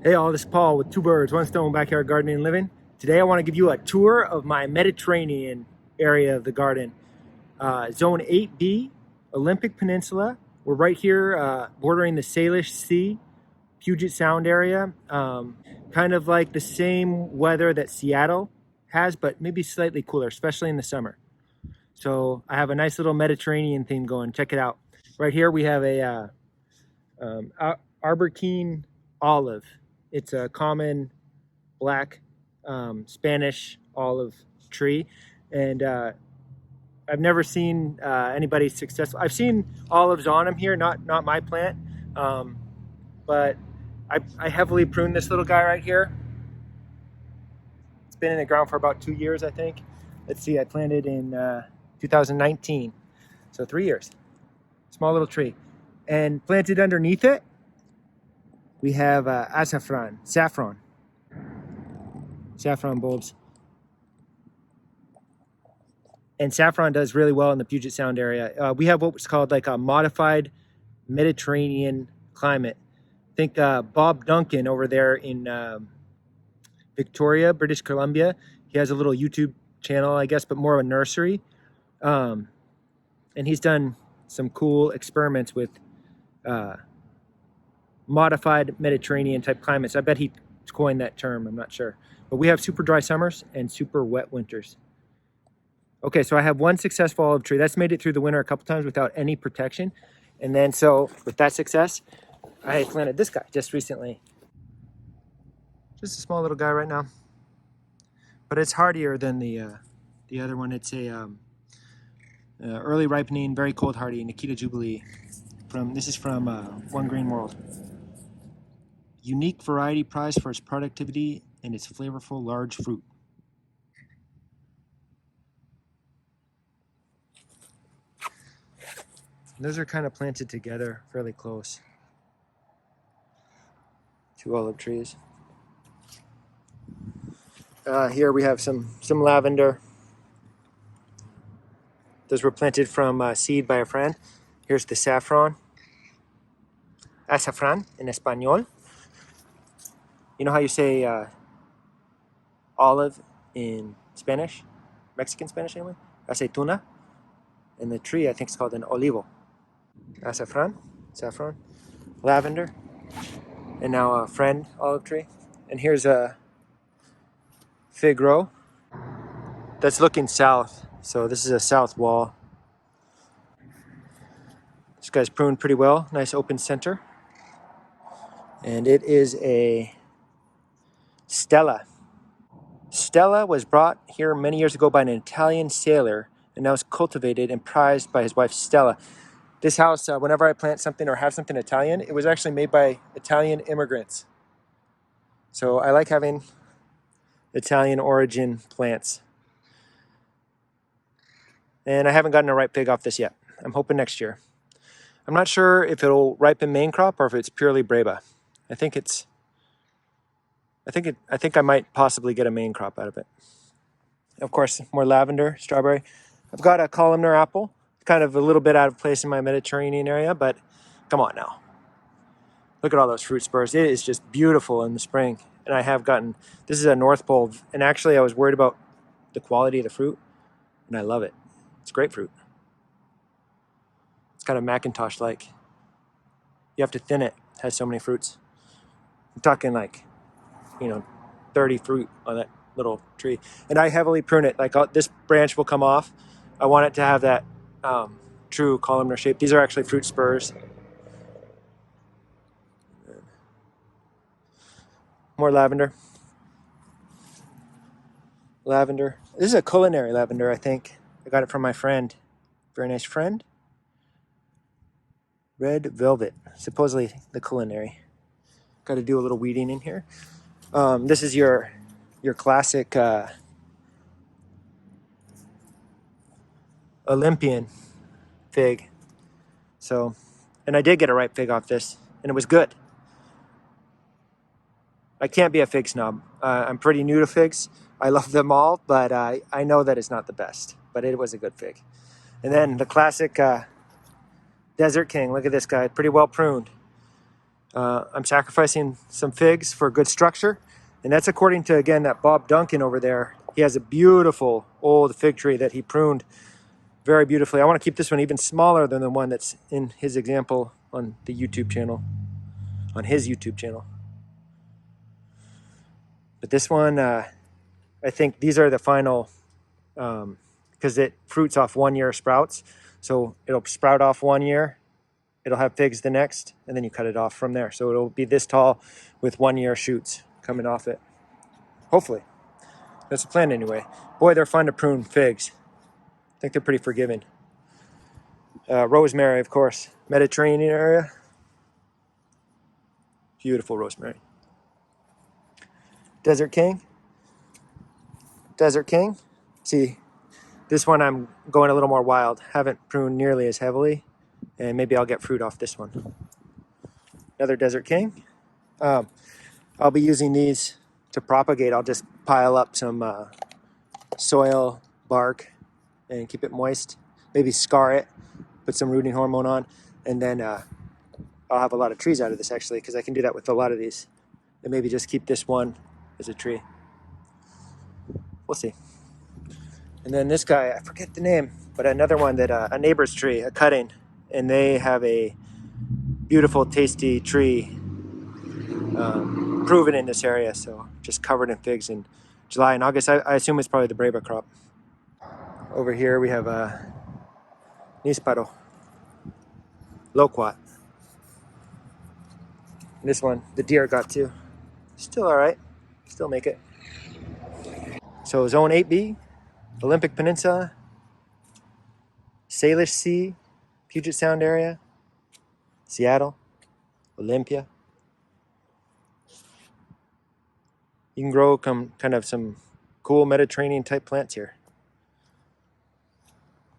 Hey all, this is Paul with Two Birds, One Stone Backyard Gardening and Living. Today I want to give you a tour of my Mediterranean area of the garden. Zone 8B, Olympic Peninsula. We're right here bordering the Salish Sea, Puget Sound area. Kind of like the same weather that Seattle has, but maybe slightly cooler, especially in the summer. So I have a nice little Mediterranean theme going. Check it out. Right here we have a Arborquine olive. It's a common black Spanish olive tree, and I've never seen anybody successful. I've seen olives on them here, not my plant, but I heavily pruned this little guy right here. It's been in the ground for about 2 years, I think. Let's see, I planted in 2019, so 3 years. Small little tree, and planted underneath it we have saffron bulbs. And saffron does really well in the Puget Sound area. We have what's called like a modified Mediterranean climate. Think Bob Duncan over there in Victoria, British Columbia. He has a little YouTube channel, I guess, but more of a nursery. And he's done some cool experiments with modified Mediterranean type climates. I bet he coined that term, I'm not sure. But we have super dry summers and super wet winters. Okay, so I have one successful olive tree. That's made it through the winter a couple times without any protection. And then so with that success, I planted this guy just recently. Just a small little guy right now. But it's hardier than the other one. It's a early ripening, very cold hardy Nikita Jubilee. This is from One Green World. Unique variety prized for its productivity and its flavorful large fruit. Those are kind of planted together, fairly close. Two olive trees. Here we have some lavender. Those were planted from seed by a friend. Here's the saffron. Azafrán in Espanol. You know how you say olive in Spanish? Mexican Spanish anyway? Aceituna. And the tree, I think, is called an olivo. Saffron, lavender, and now a friend olive tree. And here's a fig row that's looking south. So this is a south wall. This guy's pruned pretty well. Nice open center. And it is a Stella. Stella was brought here many years ago by an Italian sailor and now is cultivated and prized by his wife Stella. This house, whenever I plant something or have something Italian, it was actually made by Italian immigrants. So I like having Italian origin plants. And I haven't gotten a ripe fig off this yet. I'm hoping next year. I'm not sure if it'll ripen main crop or if it's purely Breba. I think I might possibly get a main crop out of it. Of course, more lavender, strawberry. I've got a columnar apple. Kind of a little bit out of place in my Mediterranean area, but come on now. Look at all those fruit spurs. It is just beautiful in the spring. And I have gotten, this is a North Pole, and actually I was worried about the quality of the fruit, and I love it. It's grapefruit. It's kind of Macintosh-like. You have to thin it. It has so many fruits. I'm talking like, 30 fruit on that little tree. And I heavily prune it. Like this branch will come off. I want it to have that true columnar shape. These are actually fruit spurs. More lavender. Lavender. This is a culinary lavender, I think. I got it from my friend. Very nice friend. Red velvet. Supposedly the culinary. Got to do a little weeding in here. This is your classic Olympian fig. So, and I did get a ripe fig off this, and it was good. I can't be a fig snob. I'm pretty new to figs. I love them all, but I know that it's not the best. But it was a good fig. And then the classic Desert King. Look at this guy, pretty well pruned. I'm sacrificing some figs for good structure. And that's according to, again, that Bob Duncan over there. He has a beautiful old fig tree that he pruned very beautifully. I want to keep this one even smaller than the one that's in his example on the YouTube channel, on his YouTube channel. But this one, I think these are the final, because it fruits off 1 year sprouts. So it'll sprout off 1 year, it'll have figs the next, and then you cut it off from there. So it'll be this tall with 1 year shoots coming off it. Hopefully. That's the plan anyway. Boy, they're fun to prune figs. I think they're pretty forgiving. Rosemary, of course. Mediterranean area. Beautiful rosemary. Desert King. Desert King. See, this one I'm going a little more wild. Haven't pruned nearly as heavily. And maybe I'll get fruit off this one. Another Desert King. I'll be using these to propagate. I'll just pile up some soil, bark, and keep it moist. Maybe scar it, put some rooting hormone on, and then I'll have a lot of trees out of this actually, because I can do that with a lot of these. And maybe just keep this one as a tree. We'll see. And then this guy, I forget the name, but another one that a neighbor's tree, a cutting, and they have a beautiful, tasty tree proven in this area. So just covered in figs in July and August. I assume it's probably the Breva crop. Over here we have a níspero, loquat. And this one, the deer got to. Still all right. Still make it. So zone 8B, Olympic Peninsula, Salish Sea, Puget Sound area, Seattle, Olympia. You can grow kind of some cool Mediterranean type plants here.